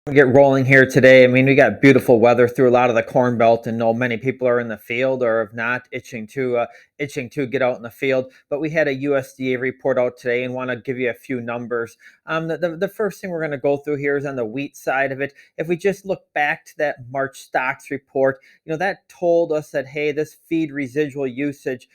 Get rolling here today. I mean, we got beautiful weather through a lot of the corn belt, and know many people are in the field or if not itching to get out in the field. But we had a USDA report out today, and want to give you a few numbers. The first thing we're going to go through here is on the wheat side of it. If we just look back to that March stocks report, that told us that hey, this feed residual usage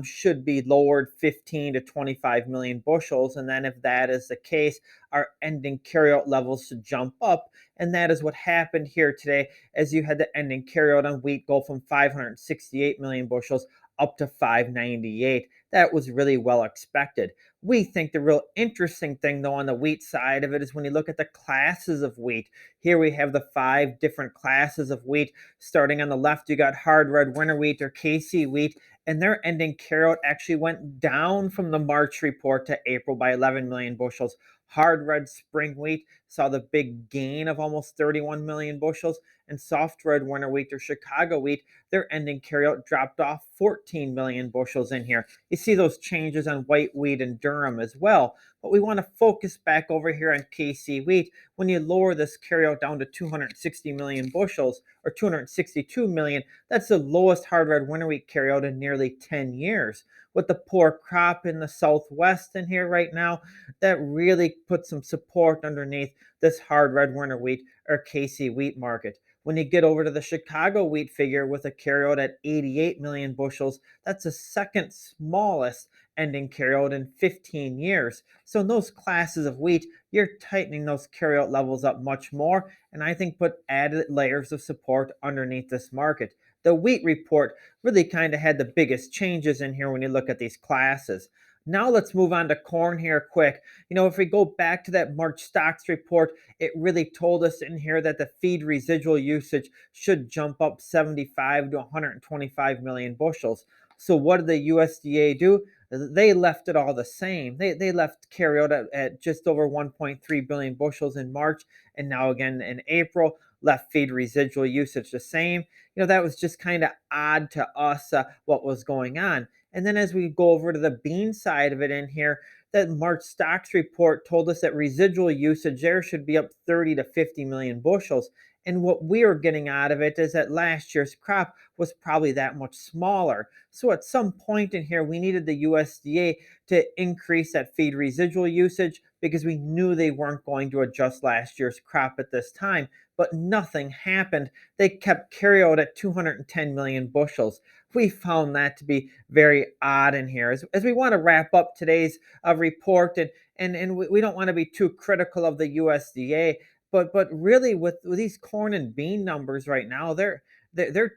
should be lowered 15 to 25 million bushels, and then if that is the case, our ending carryout levels should jump up. And that is what happened here today, as you had the ending carryout on wheat go from 568 million bushels up to 598. That was really well expected. We think the real interesting thing, though, on the wheat side of it is when you look at the classes of wheat. Here we have the 5 different classes of wheat. Starting on the left, you got hard red winter wheat or KC wheat, and their ending carryout actually went down from the March report to April by 11 million bushels. Hard red spring wheat saw the big gain of almost 31 million bushels, and soft red winter wheat or Chicago wheat, their ending carryout dropped off 14 million bushels in here. You see those changes on white wheat and durum as well, but we want to focus back over here on KC wheat. When you lower this carryout down to 260 million bushels or 262 million, that's the lowest hard red winter wheat carryout in nearly 10 years. With the poor crop in the southwest in here right now, that really puts some support underneath this hard red winter wheat or KC wheat market. When you get over to the Chicago wheat figure with a carryout at 88 million bushels, that's the second smallest ending carryout in 15 years. So in those classes of wheat, you're tightening those carryout levels up much more, and I think put added layers of support underneath this market. The wheat report really kind of had the biggest changes in here when you look at these classes. Now let's move on to corn here quick. If we go back to that March stocks report, it really told us in here that the feed residual usage should jump up 75 to 125 million bushels. So what did the USDA do? They left it all the same. They left carryout at just over 1.3 billion bushels in March, and now again in April, left feed residual usage the same. That was just kind of odd to us, what was going on. And then as we go over to the bean side of it in here, that March stocks report told us that residual usage there should be up 30 to 50 million bushels. And what we are getting out of it is that last year's crop was probably that much smaller. So at some point in here, we needed the USDA to increase that feed residual usage because we knew they weren't going to adjust last year's crop at this time. But nothing happened. They kept carryout at 210 million bushels. We found that to be very odd in here. As we want to wrap up today's report, and we don't want to be too critical of the USDA, but really with these corn and bean numbers right now, they're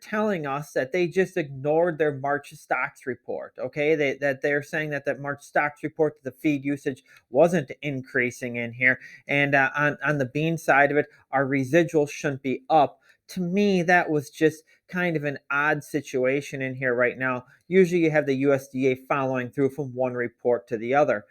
telling us that they just ignored their March stocks report. Okay, that they're saying that March stocks report that the feed usage wasn't increasing in here, and on the bean side of it, our residuals shouldn't be up. To me, that was just kind of an odd situation in here right now. Usually, you have the USDA following through from one report to the other.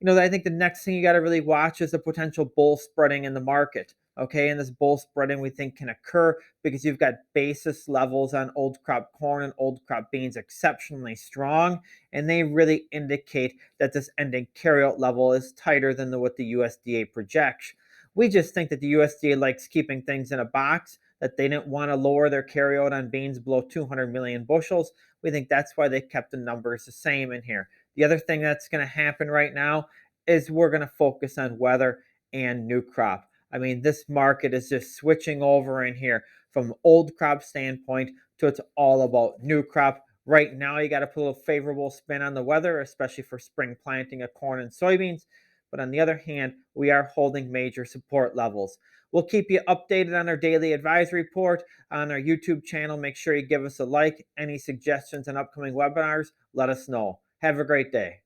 I think the next thing you got to really watch is the potential bull spreading in the market. Okay, and this bull spreading we think can occur because you've got basis levels on old crop corn and old crop beans exceptionally strong, and they really indicate that this ending carryout level is tighter than what the USDA projects. We just think that the USDA likes keeping things in a box, that they didn't want to lower their carryout on beans below 200 million bushels. We think that's why they kept the numbers the same in here. The other thing that's going to happen right now is we're going to focus on weather and new crop. I mean, this market is just switching over in here from old crop standpoint to it's all about new crop. Right now, you got to put a little favorable spin on the weather, especially for spring planting of corn and soybeans. But on the other hand, we are holding major support levels. We'll keep you updated on our daily advisory report on our YouTube channel. Make sure you give us a like. Any suggestions on upcoming webinars, let us know. Have a great day.